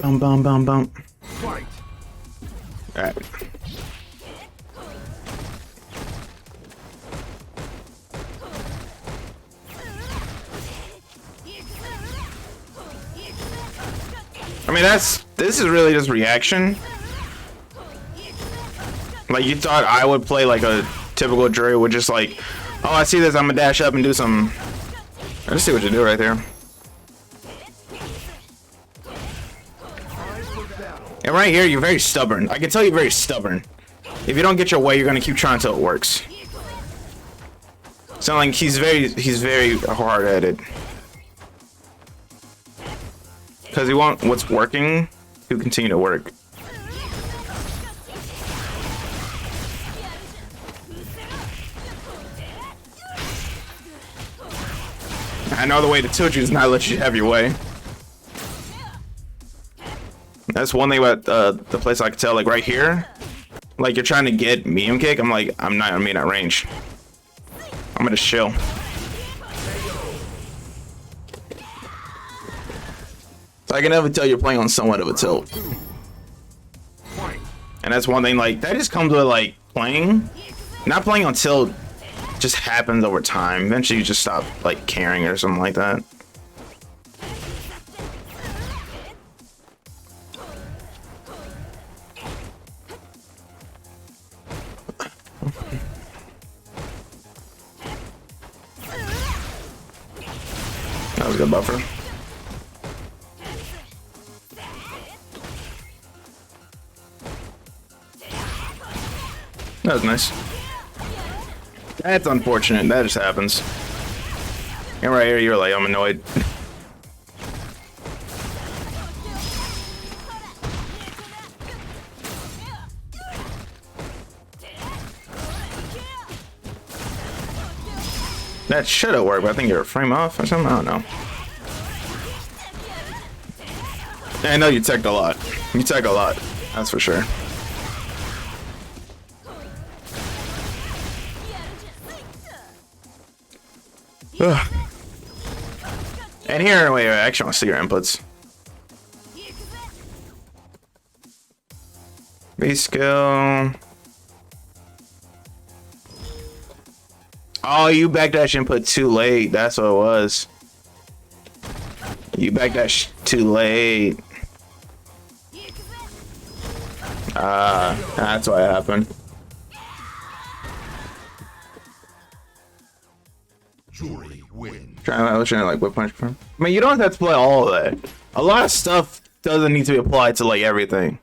Bum bum bum bum. Alright. I mean, this is really just reaction. Like, you thought I would play like a typical Juri, with just like, oh, I see this, I'm gonna dash up and do some. I just see what you do right there. And right here, you're very stubborn. I can tell you're very stubborn. If you don't get your way, you're gonna keep trying until it works. So like he's very hard-headed. Because he wants what's working to continue to work. I know the way to tilt you is not let you have your way. That's one thing about the place I can tell, like right here, like you're trying to get medium kick. I'm like, I'm not gonna be in that range. I'm gonna chill. So I can never tell you're playing on somewhat of a tilt. And that's one thing, like, that just comes with like playing. Not playing on tilt just happens over time. Eventually you just stop like caring or something like that. That was a good buffer. That was nice. That's unfortunate. That just happens. And right here, you're like, I'm annoyed. That should have worked, but I think you're a frame off or something. I don't know. I know you teched a lot. You tech a lot. That's for sure. Ugh. And here, wait, I actually want to see your inputs. B skill. Oh, you backdash input too late. That's what it was. You backdash too late. That's what happened. Juri wins. Trying to like whip punch. I mean, you don't have to play all of that. A lot of stuff doesn't need to be applied to like everything.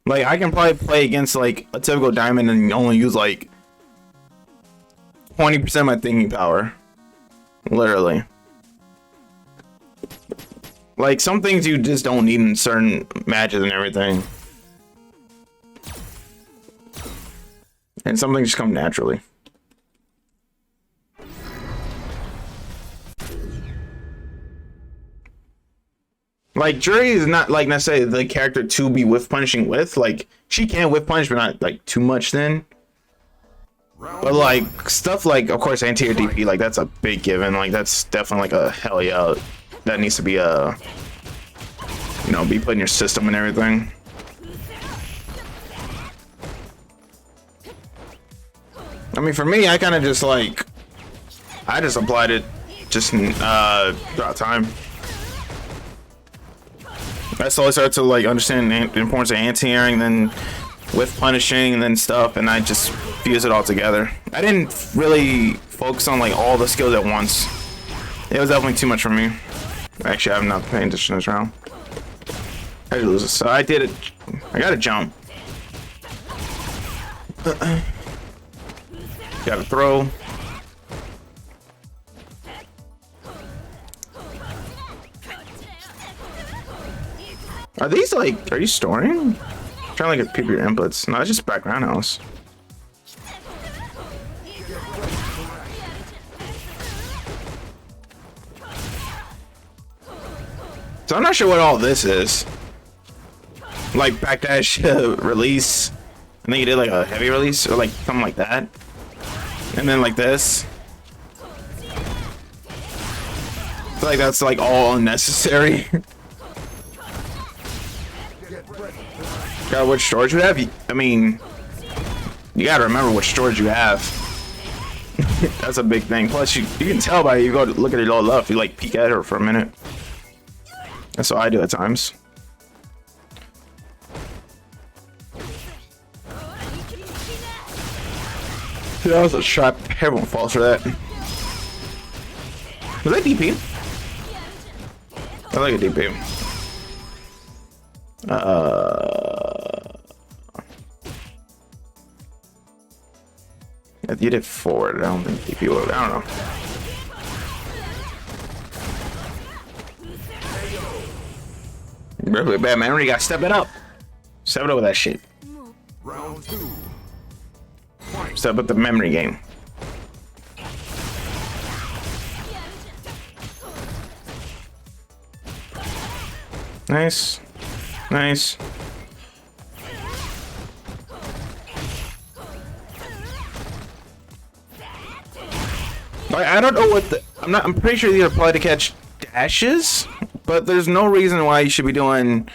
Like I can probably play against like a typical diamond and only use like 20% of my thinking power. Literally. Like some things you just don't need in certain matches and everything. And some things just come naturally. Like Juri is not like necessarily the character to be whiff punishing with. Like she can whiff punish, but not like too much then. But like stuff like, of course, anti-air DP, like that's a big given. Like that's definitely like a hell yeah. That needs to be a, you know, be put in your system and everything. I mean, for me, I kind of just like, I just applied it just throughout time. I slowly started to like understand the importance of anti-airing, then with punishing and then stuff, and I just fuse it all together. I didn't really focus on like all the skills at once. It was definitely too much for me. Actually, I'm not paying attention this round. I did lose it. So I did it. I got to jump. Got to throw. Are these like, are you storing? I'm trying to like peep your inputs. No, it's just background house. So I'm not sure what all this is. Like backdash release. I think you did like a heavy release or like something like that. And then like this. I feel like that's like all unnecessary. God, which storage you have? I mean, you gotta remember which storage you have. That's a big thing. Plus, you can tell by you go to look at it all up. You like peek at her for a minute. That's what I do at times. Yeah, that was a trap. Everyone falls for that. Was that DP? I like a DP. You did forward. I don't think DP would. I don't know. Really bad memory. You gotta step it up. Step it up with that shit. Round 2. Step up the memory game. Nice. Nice. I don't know what the I'm pretty sure these are probably to catch dashes, but there's no reason why you should be doing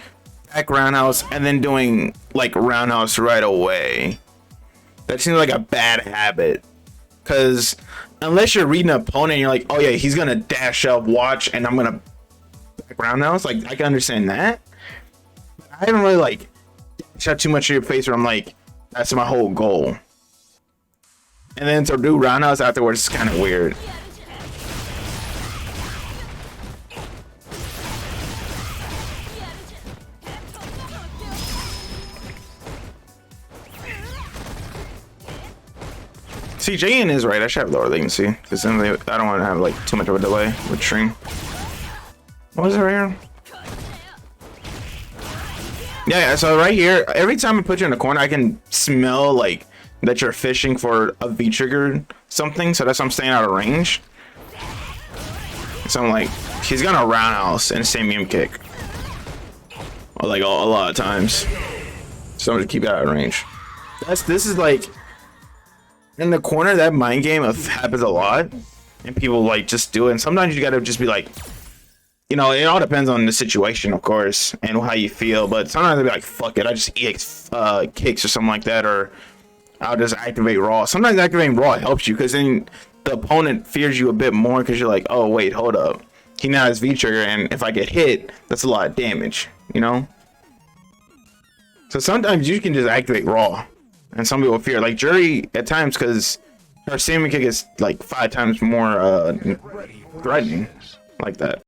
back roundhouse and then doing like roundhouse right away. That seems like a bad habit, because unless you're reading an opponent and you're like, oh yeah, he's gonna dash up, watch, and I'm gonna back roundhouse, like I can understand that. I haven't really like shot too much in your face where I'm like, that's my whole goal. And then to do roundhouse afterwards is kind of weird. See, JN is right. I should have lower latency because then I don't want to have like too much of a delay with stream. What was it right here? Yeah, so right here, every time I put you in a corner, I can smell like that you're fishing for a V trigger something, so that's why I'm staying out of range. So I'm like, he's gonna roundhouse and StMk kick, or like a lot of times. So I'm gonna keep it out of range. This is like in the corner. That mind game happens a lot, and people like just do it. And sometimes you gotta just be like, you know, it all depends on the situation, of course, and how you feel. But sometimes I'll be like, fuck it, I just eat kicks or something like that, or I'll just activate raw. Sometimes activating raw helps you because then the opponent fears you a bit more because you're like, oh wait, hold up, he now has V trigger, and if I get hit, that's a lot of damage, you know. So sometimes you can just activate raw, and some people fear like Juri at times because her StMk kick is like 5 times more threatening like that.